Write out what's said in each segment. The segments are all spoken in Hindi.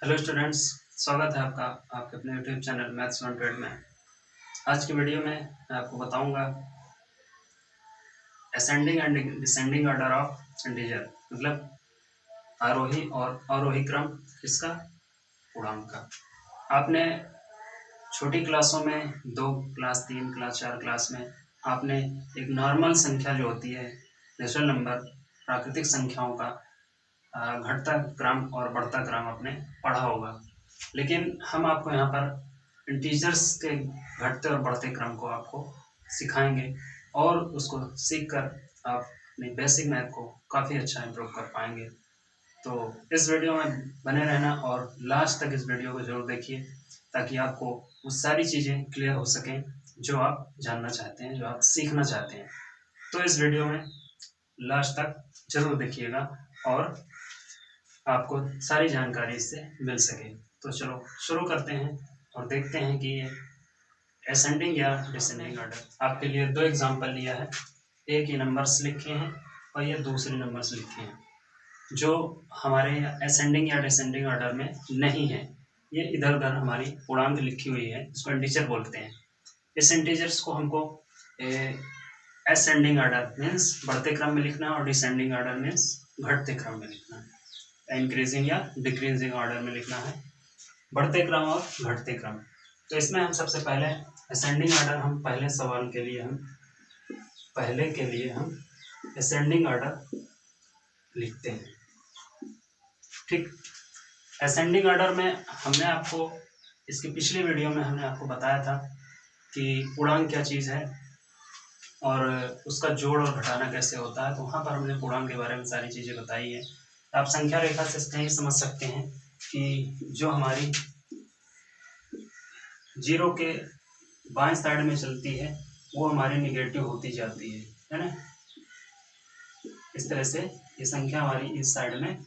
हेलो स्टूडेंट्स, स्वागत है आपका आपके अपने यूट्यूब चैनल मैथ्स 100 में। आज की वीडियो में मैं आपको बताऊंगा ascending and descending order of integer, मतलब आरोही और अवरोही क्रम किसका, पूर्णांक का। आपने छोटी क्लासों में 2 क्लास 3 क्लास 4 क्लास में आपने एक नॉर्मल संख्या जो होती है, नेचुरल नंबर, प्राकृतिक संख्याओं का घटता क्रम और बढ़ता क्रम आपने पढ़ा होगा। लेकिन हम आपको यहाँ पर इंटीजर्स के घटते और बढ़ते क्रम को आपको सिखाएंगे और उसको सीखकर आप अपनी बेसिक मैथ को काफ़ी अच्छा इम्प्रूव कर पाएंगे। तो इस वीडियो में बने रहना और लास्ट तक इस वीडियो को जरूर देखिए ताकि आपको वो सारी चीज़ें क्लियर हो सकें जो आप जानना चाहते हैं, जो आप सीखना चाहते हैं। तो इस वीडियो में लास्ट तक जरूर देखिएगा और आपको सारी जानकारी इससे मिल सके। तो चलो शुरू करते हैं और देखते हैं कि ये असेंडिंग या डिसेंडिंग ऑर्डर। आपके लिए 2 एग्जांपल लिया है, एक ये नंबर्स लिखे हैं और ये दूसरे नंबर्स लिखे हैं जो हमारे असेंडिंग या डिसेंडिंग ऑर्डर में नहीं है। ये इधर उधर हमारी पूर्णांक लिखी हुई है, इसको इंटीजर बोलते हैं। इस इंटीजर्स को हमको असेंडिंग ऑर्डर मीन्स बढ़ते क्रम में लिखना है और डिसेंडिंग ऑर्डर मीन्स घटते क्रम में लिखना है। इंक्रीजिंग या डिक्रीजिंग ऑर्डर में लिखना है, बढ़ते क्रम और घटते क्रम। तो इसमें हम सबसे पहले असेंडिंग ऑर्डर, हम पहले सवाल के लिए हम असेंडिंग ऑर्डर लिखते हैं। ठीक, असेंडिंग ऑर्डर में हमने आपको इसकी पिछली वीडियो में हमने आपको बताया था कि पूर्णांक क्या चीज़ है और उसका जोड़ और घटाना कैसे होता है। तो वहाँ पर हमने पूर्णांक के बारे में सारी चीज़ें बताई है। आप संख्या रेखा से कहीं समझ सकते हैं कि जो हमारी 0 के बाएं साइड में चलती है वो हमारी निगेटिव होती जाती है ना। इस तरह से ये संख्या हमारी इस साइड में,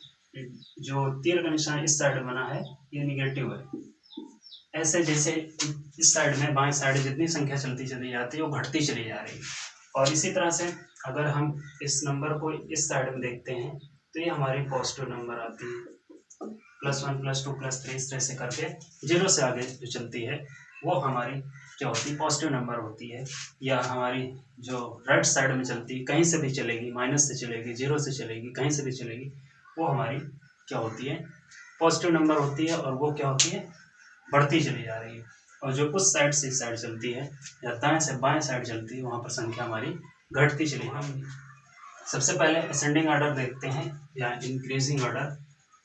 जो तीर का निशान इस साइड बना है ये निगेटिव है। ऐसे जैसे इस साइड में बाएं साइड जितनी संख्या चलती चली जाती है वो घटती चली जा रही है। और इसी तरह से अगर हम इस नंबर को इस साइड में देखते हैं तो ये हमारी पॉजिटिव नंबर आती है। +1 +2 +3 इस तरह से करके 0 से आगे जो चलती है वो हमारी क्या होती है, पॉजिटिव नंबर होती है। या हमारी जो राइट साइड में चलती है, कहीं से भी चलेगी, माइनस से चलेगी, 0 से चलेगी, कहीं से भी चलेगी, वो हमारी क्या होती है, पॉजिटिव नंबर होती है। और वो क्या होती है, बढ़ती चली जा रही है। और जो उस साइड से इस साइड चलती है या दाएं से बाएं साइड चलती है वहाँ पर संख्या हमारी घटती चली। हम सबसे पहले असेंडिंग ऑर्डर देखते हैं या इंक्रीजिंग ऑर्डर।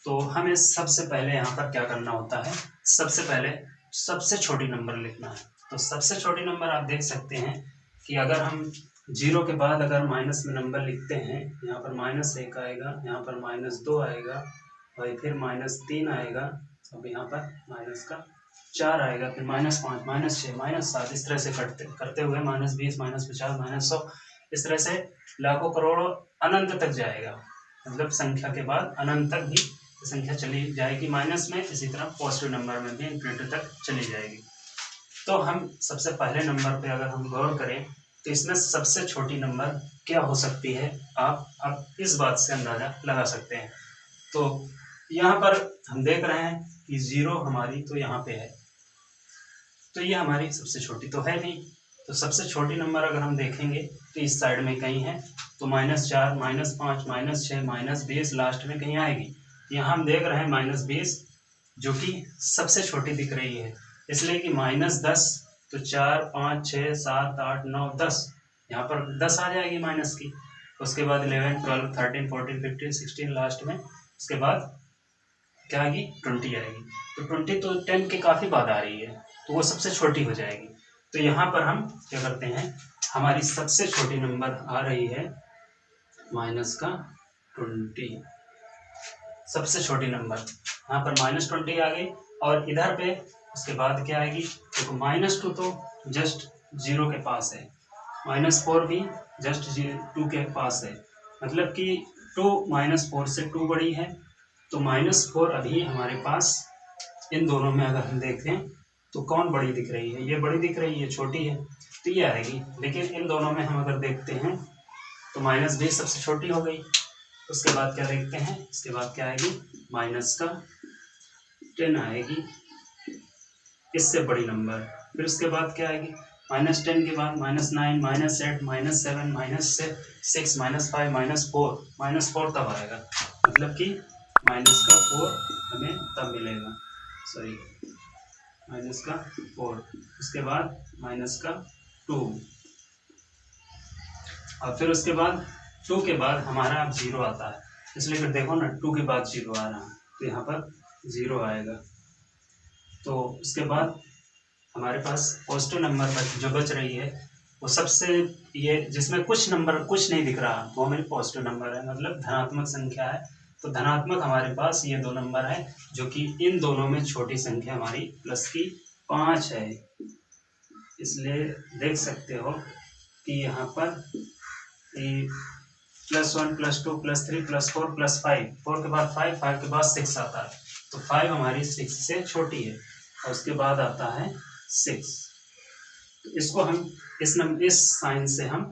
तो हमें सबसे पहले यहाँ पर क्या करना होता है, सबसे पहले सबसे छोटी नंबर लिखना है। तो सबसे छोटी नंबर आप देख सकते हैं कि अगर हम 0 के बाद अगर माइनस में नंबर लिखते हैं, यहाँ पर -1 आएगा, यहाँ पर -2 आएगा और फिर -3 आएगा, अब यहाँ पर -4 आएगा, फिर -5 -6 -7 इस तरह से करते हुए -20 -50 -100 इस तरह से लाखों करोड़ों अनंत तक जाएगा। मतलब संख्या के बाद अनंत तक भी संख्या चली जाएगी माइनस में, इसी तरह पॉजिटिव नंबर में भी इन्फिनिटी तक चली जाएगी। तो हम सबसे पहले नंबर पे अगर हम गौर करें तो इसमें सबसे छोटी नंबर क्या हो सकती है, आप इस बात से अंदाजा लगा सकते हैं। तो यहाँ पर हम देख रहे हैं कि 0 हमारी तो यहाँ पे है, तो ये हमारी सबसे छोटी तो है नहीं। तो सबसे छोटी नंबर अगर हम देखेंगे तो इस साइड में कहीं है, तो -4 -5 -6 -20 लास्ट में कहीं आएगी। यहाँ हम देख रहे हैं -20 जो कि सबसे छोटी दिख रही है, इसलिए कि -10 तो 4 5 6 7 8 9 10, यहाँ पर 10 आ जाएगी माइनस की। उसके बाद 11 12 13 14 15 16 लास्ट में, उसके बाद क्या आएगी, 20 आएगी। तो 20 तो 10 के काफ़ी बाद आ रही है, तो वो सबसे छोटी हो जाएगी। तो यहाँ पर हम क्या करते हैं, हमारी सबसे छोटी नंबर आ रही है -20, सबसे छोटी नंबर यहाँ पर -20 आ गई। और इधर पे उसके बाद क्या आएगी, देखो -2 तो जस्ट 0 के पास है, -4 भी जस्ट 2 के पास है, मतलब कि 2 -4 से 2 बड़ी है। तो -4 अभी हमारे पास, इन दोनों में अगर हम देखें तो कौन बड़ी दिख रही है, ये बड़ी दिख रही है, छोटी है तो ये आएगी। लेकिन इन दोनों में हम अगर देखते हैं तो -20 सबसे छोटी हो गई। उसके बाद क्या देखते हैं, इसके बाद क्या आएगी, -20 10 आएगी, इससे बड़ी नंबर। फिर उसके बाद क्या आएगी, -10 के बाद -9, -8, -7, -6, -5, -4 तब आएगा, मतलब कि -4 हमें तब मिलेगा, सॉरी -4, उसके बाद -2, और फिर उसके बाद 2 के बाद हमारा अब 0 आता है, इसलिए फिर देखो ना 2 के बाद 0 आ रहा है, तो यहाँ पर 0 आएगा। तो उसके बाद हमारे पास पॉजिटिव नंबर जो बच रही है वो सबसे, ये जिसमें कुछ नंबर कुछ नहीं दिख रहा वो हमारी पॉजिटिव नंबर है, मतलब धनात्मक संख्या है। तो धनात्मक हमारे पास ये 2 नंबर है, जो कि इन दोनों में छोटी संख्या हमारी प्लस की 5 है। इसलिए देख सकते हो कि यहाँ पर +1 +2 +3 +4 +5, 4 के बाद 5, 5 के बाद 6 आता है, तो 5 हमारी 6 से छोटी है, और उसके बाद आता है 6। तो इसको हम इस साइन से हम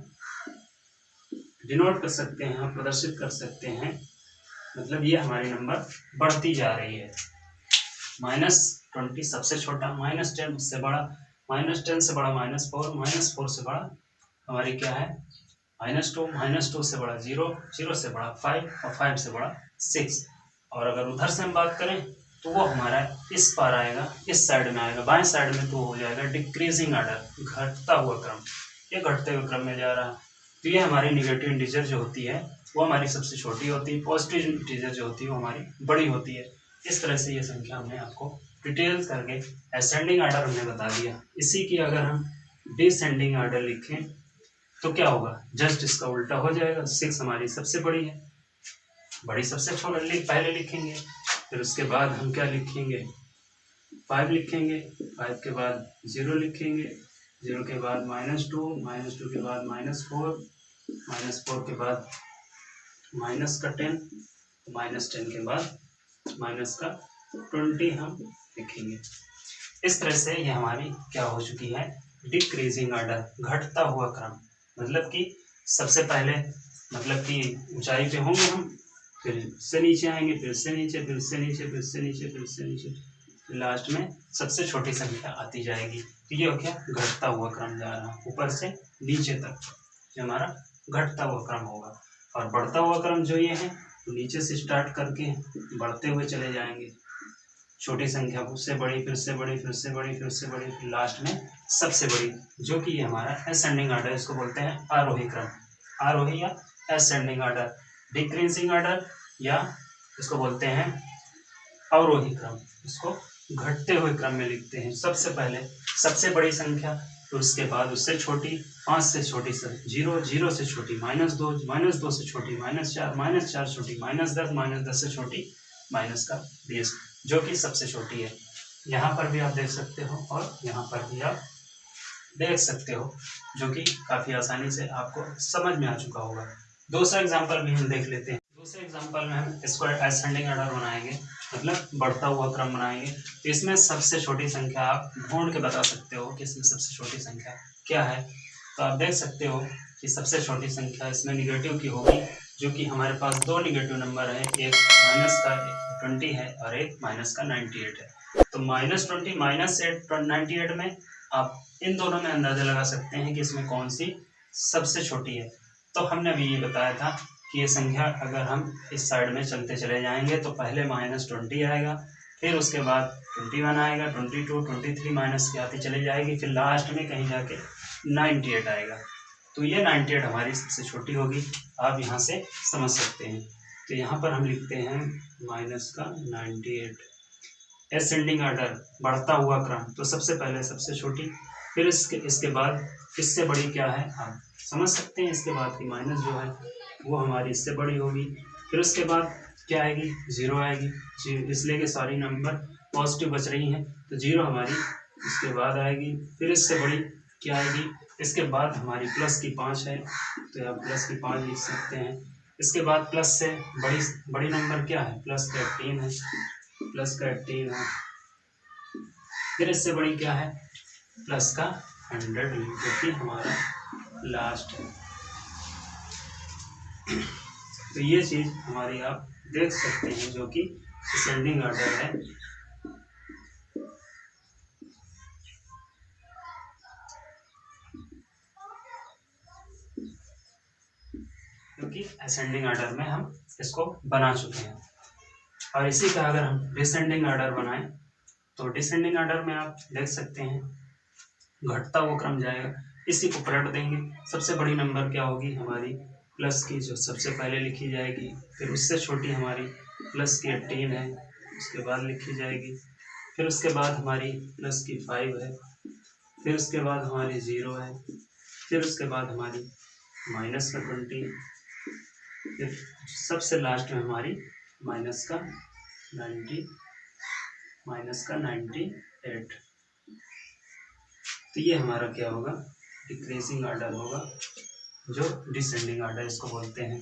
डिनोट कर सकते हैं, हम प्रदर्शित कर सकते हैं, मतलब ये हमारी नंबर बढ़ती जा रही है। -20 सबसे छोटा, -10 उससे बड़ा, -10 से बड़ा -4, -4 से बड़ा हमारी क्या है -2, -2 से बड़ा 0, 0 से बड़ा 5, और 5 से बड़ा 6। और अगर उधर से हम बात करें तो वो हमारा इस पार आएगा, इस साइड में आएगा, बाएं साइड में, तो हो जाएगा डिक्रीजिंग ऑर्डर, घटता हुआ क्रम, ये घटते हुए क्रम में जा रहा है। तो ये हमारी निगेटिव इंटीजर जो होती है वो हमारी सबसे छोटी होती है, पॉजिटिव इंटीजर जो होती है वो हमारी बड़ी होती है। इस तरह से ये संख्या हमने आपको डिटेल करके असेंडिंग ऑर्डर हमने बता दिया। इसी की अगर हम डिसेंडिंग ऑर्डर लिखें तो क्या होगा, जस्ट इसका उल्टा हो जाएगा। 6 हमारी सबसे बड़ी है, बड़ी सबसे छोटा पहले लिखेंगे, फिर उसके बाद हम क्या लिखेंगे, 5 लिखेंगे, 5 के बाद 0 लिखेंगे, 0 के बाद -2, -2 के बाद -4, -4 के बाद -10, -10 के बाद -20 हम लिखेंगे। इस तरह से ये हमारी क्या हो चुकी है, डिक्रीजिंग ऑर्डर, घटता हुआ क्रम, मतलब कि सबसे पहले मतलब कि ऊंचाई पे होंगे हम, फिर से नीचे आएंगे, फिर से नीचे, फिर से नीचे, फिर से नीचे, फिर से नीचे, फिर लास्ट में सबसे छोटी संख्या आती जाएगी। तो ये हो क्या, घटता हुआ क्रम जा रहा है ऊपर से नीचे तक, जो हमारा घटता हुआ क्रम होगा। और बढ़ता हुआ क्रम जो ये है, तो नीचे से स्टार्ट करके बढ़ते हुए चले जाएंगे, छोटी संख्या उससे बड़ी, फिर से बड़ी, फिर से बड़ी, फिर से बड़ी, फिर लास्ट में सबसे बड़ी, जो कि ये हमारा असेंडिंग ऑर्डर, इसको बोलते हैं आरोही क्रम, आरोही या असेंडिंग ऑर्डर। डिक्रीजिंग ऑर्डर या इसको बोलते हैं अवरोही क्रम, इसको घटते हुए क्रम में लिखते हैं। सबसे पहले सबसे बड़ी संख्या, तो उसके बाद उससे छोटी, 5 से छोटी 0, 0 से छोटी -2, -2 से छोटी -4, -4 छोटी -10, -10 से छोटी -20, जो कि सबसे छोटी है। यहाँ पर भी आप देख सकते हो और यहाँ पर भी आप देख सकते हो, जो कि काफ़ी आसानी से आपको समझ में आ चुका होगा। दूसरा एग्जांपल भी हम देख लेते हैं। दूसरे एग्जांपल में हम इसको असेंडिंग ऑर्डर बनाएंगे, मतलब बढ़ता हुआ क्रम बनाएंगे। तो इसमें सबसे छोटी संख्या आप ढूंढ के बता सकते हो कि इसमें सबसे छोटी संख्या क्या है। तो आप देख सकते हो कि सबसे छोटी संख्या इसमें निगेटिव की होगी, जो कि हमारे पास 2 निगेटिव नंबर है, एक -20 है और एक -98 है। तो -20, -98 में आप इन दोनों में अंदाजा लगा सकते हैं कि इसमें कौन सी सबसे छोटी है। तो हमने अभी ये बताया था कि ये संख्या अगर हम इस साइड में चलते चले जाएंगे तो पहले -20 आएगा, फिर उसके बाद 21 आएगा, 22, 23 माइनस की आती चली जाएगी, फिर लास्ट में कहीं जाके 98 आएगा। तो ये 98 हमारी सबसे छोटी होगी, आप यहाँ से समझ सकते हैं। तो यहाँ पर हम लिखते हैं -98, असेंडिंग ऑर्डर, बढ़ता हुआ क्रम। तो सबसे पहले सबसे छोटी, फिर इसके बाद इससे बड़ी क्या है आप समझ सकते हैं। इसके बाद की माइनस जो है वो हमारी इससे बड़ी होगी, फिर उसके बाद क्या आएगी, 0 आएगी, इसलिए कि सारी नंबर पॉजिटिव बच रही हैं, तो 0 हमारी इसके बाद आएगी। फिर इससे बड़ी क्या आएगी, इसके बाद हमारी प्लस की 5 है, तो आप प्लस की 5 लिख सकते हैं। इसके बाद प्लस से बड़ी नंबर क्या है, प्लस का 18 है, प्लस का 18 है। फिर इससे बड़ी क्या है, प्लस का 100, जो कि हमारा लास्ट है। तो ये चीज़ हमारी आप देख सकते हैं, जो कि असेंडिंग ऑर्डर है। कि असेंडिंग ऑर्डर में हम इसको बना चुके हैं। और इसी का अगर हम डिसेंडिंग ऑर्डर बनाएं तो डिसेंडिंग ऑर्डर में आप देख सकते हैं घटता हुआ क्रम जाएगा। इसी को पलट देंगे, सबसे बड़ी नंबर क्या होगी हमारी प्लस की, जो सबसे पहले लिखी जाएगी, फिर उससे छोटी हमारी प्लस की 18 है, उसके बाद लिखी जाएगी, फिर उसके बाद हमारी प्लस की 5 है, फिर उसके बाद हमारी 0 है, फिर उसके बाद हमारी माइनस का 20, फिर सबसे लास्ट में हमारी माइनस का 98। तो ये हमारा क्या होगा, डिक्रीजिंग ऑर्डर होगा, जो डिसेंडिंग ऑर्डर इसको बोलते हैं।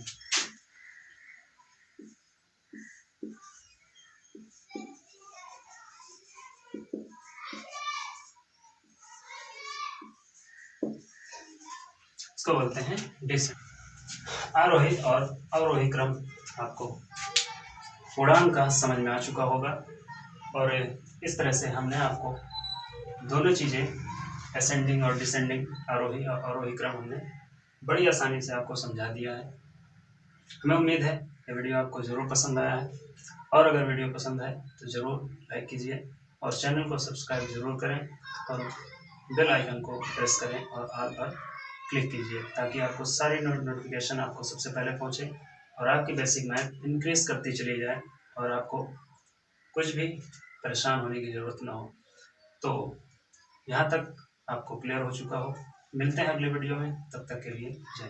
इसको बोलते हैं डिसेंडिंग। आरोही और अवरोही क्रम आपको उड़ान का समझ में आ चुका होगा, और इस तरह से हमने आपको दोनों चीज़ें असेंडिंग और डिसेंडिंग, आरोही और अवरोही क्रम हमने बड़ी आसानी से आपको समझा दिया है। हमें उम्मीद है ये वीडियो आपको ज़रूर पसंद आया है, और अगर वीडियो पसंद आए तो ज़रूर लाइक कीजिए और चैनल को सब्सक्राइब ज़रूर करें और बेल आइकन को प्रेस करें और ऑल पर क्लिक कीजिए, ताकि आपको सारी नोटिफिकेशन आपको सबसे पहले पहुंचे और आपकी बेसिक मैथ इंक्रीज करती चली जाए और आपको कुछ भी परेशान होने की ज़रूरत ना हो। तो यहाँ तक आपको क्लियर हो चुका हो। मिलते हैं अगले वीडियो में, तब तक के लिए जय।